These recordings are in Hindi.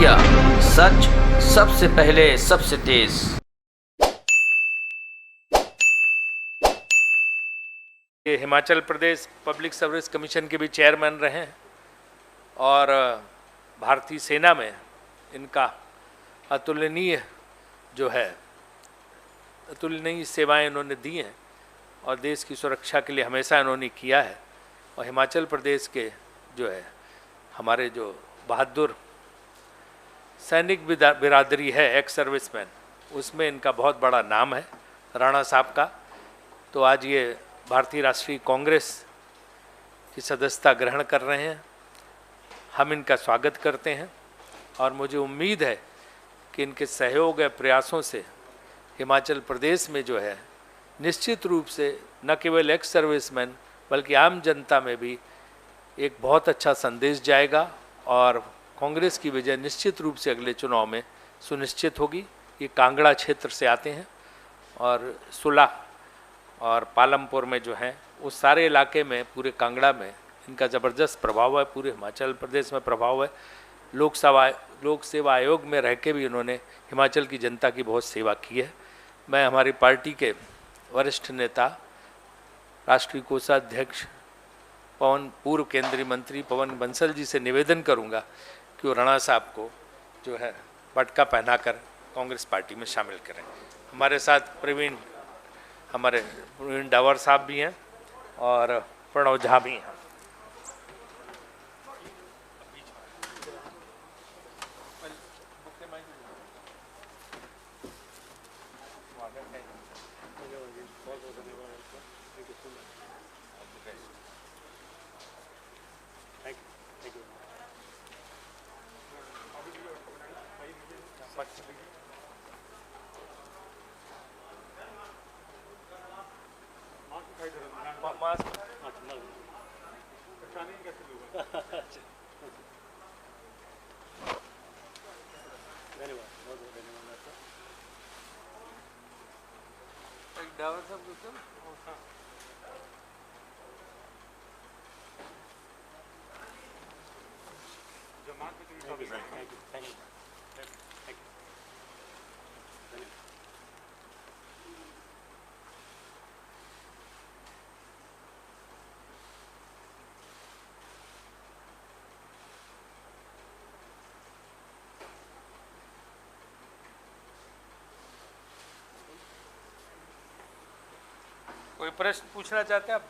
मीडिया, सच सबसे पहले सबसे तेज। ये Himachal Pradesh public service commission के भी चेयरमैन रहे हैं और भारतीय सेना में इनका अतुलनीय सेवाएं इन्होंने दी हैं और देश की सुरक्षा के लिए हमेशा इन्होंने किया है। और हिमाचल प्रदेश के हमारे जो बहादुर सैनिक बिरादरी है, एक्स सर्विसमैन, उसमें इनका बहुत बड़ा नाम है, राणा साहब का। तो आज ये भारतीय राष्ट्रीय कांग्रेस की सदस्यता ग्रहण कर रहे हैं। हम इनका स्वागत करते हैं और मुझे उम्मीद है कि इनके सहयोग या प्रयासों से हिमाचल प्रदेश में निश्चित रूप से न केवल एक्स सर्विसमैन बल्कि आम जनता में भी एक बहुत अच्छा संदेश जाएगा और कांग्रेस की विजय निश्चित रूप से अगले चुनाव में सुनिश्चित होगी। ये कांगड़ा क्षेत्र से आते हैं और सुला और पालमपुर में उस सारे इलाके में, पूरे कांगड़ा में इनका ज़बरदस्त प्रभाव है, पूरे हिमाचल प्रदेश में प्रभाव है। लोक सेवा आयोग में रह के भी इन्होंने हिमाचल की जनता की बहुत सेवा की है। मैं हमारी पार्टी के वरिष्ठ नेता, राष्ट्रीय कोषाध्यक्ष पूर्व केंद्रीय मंत्री पवन बंसल जी से निवेदन करूंगा कि वो राणा साहब को पटका पहनाकर कांग्रेस पार्टी में शामिल करें। हमारे साथ प्रवीण डावर साहब भी हैं और प्रणव झा भी हैं। कोई प्रश्न पूछना चाहते हैं आप?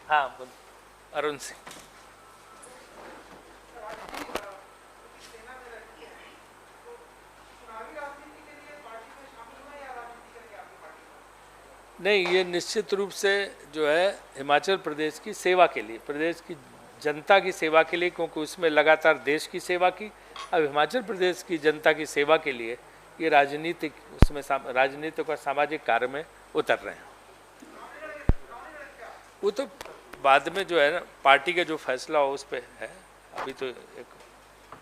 हाँ, बोल। अरुण सिंह। नहीं, ये निश्चित रूप से हिमाचल प्रदेश की सेवा के लिए, प्रदेश की जनता की सेवा के लिए, क्योंकि उसमें लगातार देश की सेवा की। अब हिमाचल प्रदेश की जनता की सेवा के लिए ये राजनीतिक और सामाजिक कार्य में उतर रहे हैं। वो तो बाद में पार्टी का जो फैसला हो उस पर है। अभी तो एक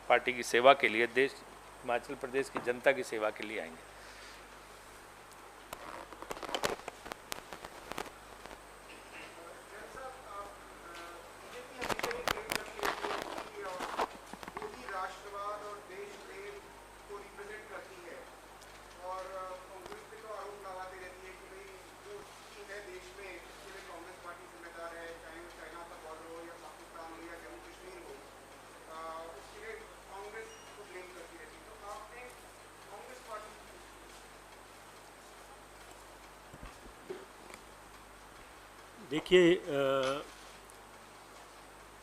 पार्टी की सेवा के लिए, हिमाचल प्रदेश की जनता की सेवा के लिए आएंगे। देखिए,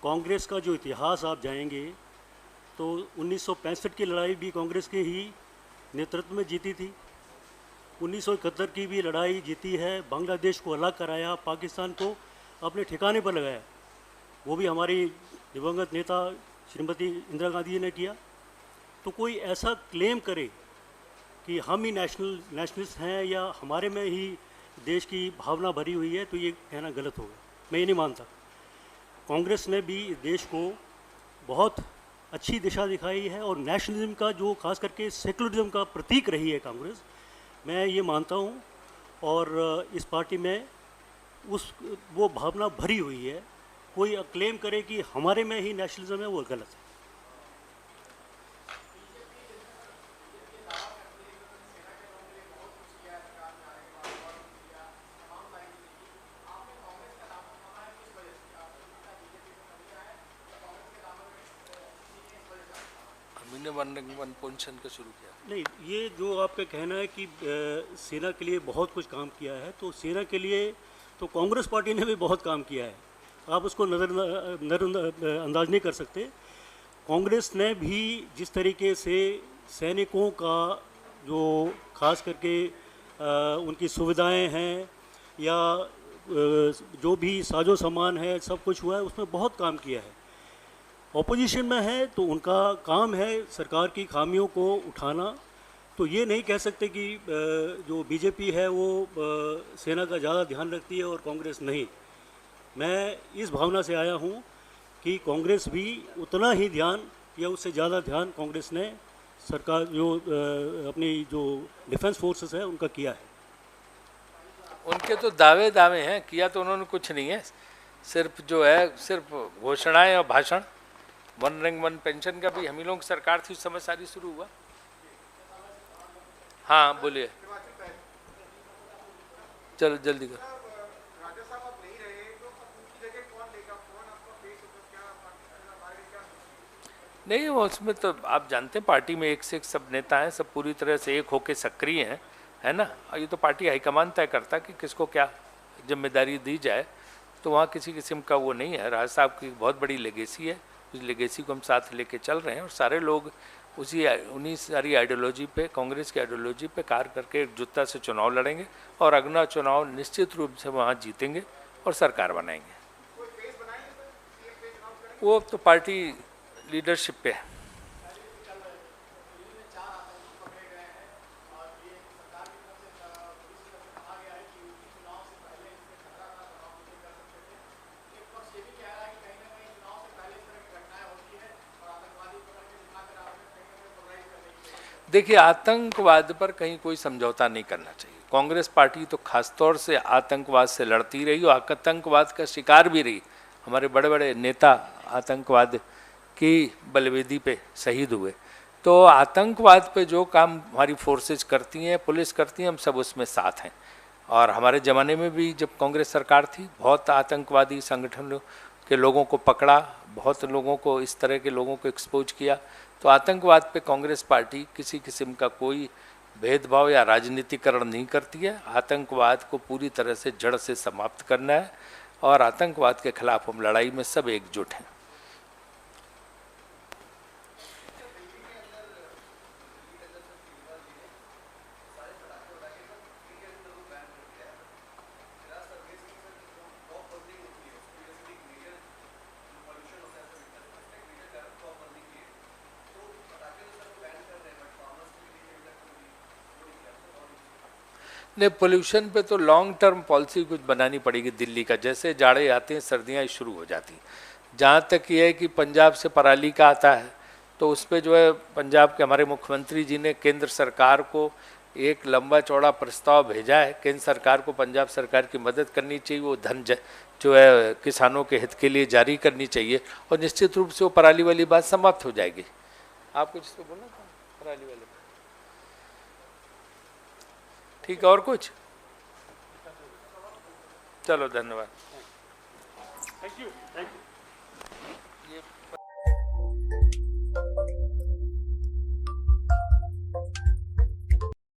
कांग्रेस का जो इतिहास आप जाएंगे तो 1965 की लड़ाई भी कांग्रेस के ही नेतृत्व में जीती थी। 1971 की भी लड़ाई जीती है, बांग्लादेश को अलग कराया, पाकिस्तान को अपने ठिकाने पर लगाया, वो भी हमारी दिवंगत नेता श्रीमती इंदिरा गांधी ने किया। तो कोई ऐसा क्लेम करे कि हम ही नेशनलिस्ट हैं या हमारे में ही देश की भावना भरी हुई है, तो ये कहना गलत होगा। मैं ये नहीं मानता। कांग्रेस ने भी देश को बहुत अच्छी दिशा दिखाई है और नेशनलिज्म का, जो खास करके सेकुलरिज्म का प्रतीक रही है कांग्रेस, मैं ये मानता हूँ। और इस पार्टी में वो भावना भरी हुई है कोई क्लेम करे कि हमारे में ही नेशनलिज्म है, वो गलत है। हमने वन पोजिशन का शुरू किया। नहीं, ये जो आपका कहना है कि सेना के लिए बहुत कुछ काम किया है, तो सेना के लिए तो कांग्रेस पार्टी ने भी बहुत काम किया है, आप उसको नज़रअंदाज नहीं कर सकते। कांग्रेस ने भी जिस तरीके से सैनिकों का जो खास करके उनकी सुविधाएं हैं या जो भी साजो सामान है सब कुछ हुआ है, उसमें बहुत काम किया है। ऑपोजिशन में है तो उनका काम है सरकार की खामियों को उठाना। तो ये नहीं कह सकते कि जो बीजेपी है वो सेना का ज़्यादा ध्यान रखती है और कांग्रेस नहीं। मैं इस भावना से आया हूँ कि कांग्रेस भी उतना ही ध्यान या उससे ज़्यादा ध्यान कांग्रेस ने सरकार जो अपनी जो डिफेंस फोर्सेस है उनका किया है। उनके तो दावे हैं, किया तो उन्होंने कुछ नहीं है, सिर्फ जो है सिर्फ घोषणाएं और भाषण। वन रैंक वन पेंशन का भी हम ही लोगों की सरकार थी उस समय सारी शुरू हुआ। हाँ बोलिए, चलो जल्दी करो। नहीं, वो उसमें तो आप जानते हैं पार्टी में एक से एक सब नेता हैं, सब पूरी तरह से एक होके सक्रिय हैं, है ना। और ये तो पार्टी हाईकमान तय करता कि किसको क्या जिम्मेदारी दी जाए, तो वहाँ किसी किस्म का वो नहीं है। राज साहब की बहुत बड़ी लेगेसी है, उस लेगेसी को हम साथ लेके चल रहे हैं और सारे लोग उन्हीं सारी आइडियोलॉजी पे, कांग्रेस की आइडियोलॉजी पे कार्य करके एकजुटता से चुनाव लड़ेंगे और अगला चुनाव निश्चित रूप से वहाँ जीतेंगे और सरकार बनाएंगे। वो अब तो पार्टी लीडरशिप पे है। देखिए, आतंकवाद पर कहीं कोई समझौता नहीं करना चाहिए। कांग्रेस पार्टी तो खासतौर से आतंकवाद से लड़ती रही और आतंकवाद का शिकार भी रही। हमारे बड़े बड़े नेता आतंकवाद की बलवेदी पे शहीद हुए। तो आतंकवाद पे जो काम हमारी फोर्सेज करती हैं, पुलिस करती हैं, हम सब उसमें साथ हैं। और हमारे ज़माने में भी जब कांग्रेस सरकार थी, बहुत आतंकवादी संगठनों के लोगों को पकड़ा, बहुत लोगों को इस तरह के लोगों को एक्सपोज किया। तो आतंकवाद पे कांग्रेस पार्टी किसी किस्म का कोई भेदभाव या राजनीतिकरण नहीं करती है। आतंकवाद को पूरी तरह से जड़ से समाप्त करना है और आतंकवाद के खिलाफ हम लड़ाई में सब एकजुट हैं। नहीं, पोल्यूशन पे तो लॉन्ग टर्म पॉलिसी कुछ बनानी पड़ेगी दिल्ली का। जैसे जाड़े आते हैं, सर्दियाँ शुरू हो जाती हैं। जहाँ तक ये है कि पंजाब से पराली का आता है, तो उस पर जो है पंजाब के हमारे मुख्यमंत्री जी ने केंद्र सरकार को एक लंबा चौड़ा प्रस्ताव भेजा है। केंद्र सरकार को पंजाब सरकार की मदद करनी चाहिए, वो धन जो है किसानों के हित के लिए जारी करनी चाहिए और निश्चित रूप से वो पराली वाली बात समाप्त हो जाएगी। आप कुछ तो बोलना था पराली वाले? ठीक है, और कुछ? चलो, धन्यवाद। Thank you.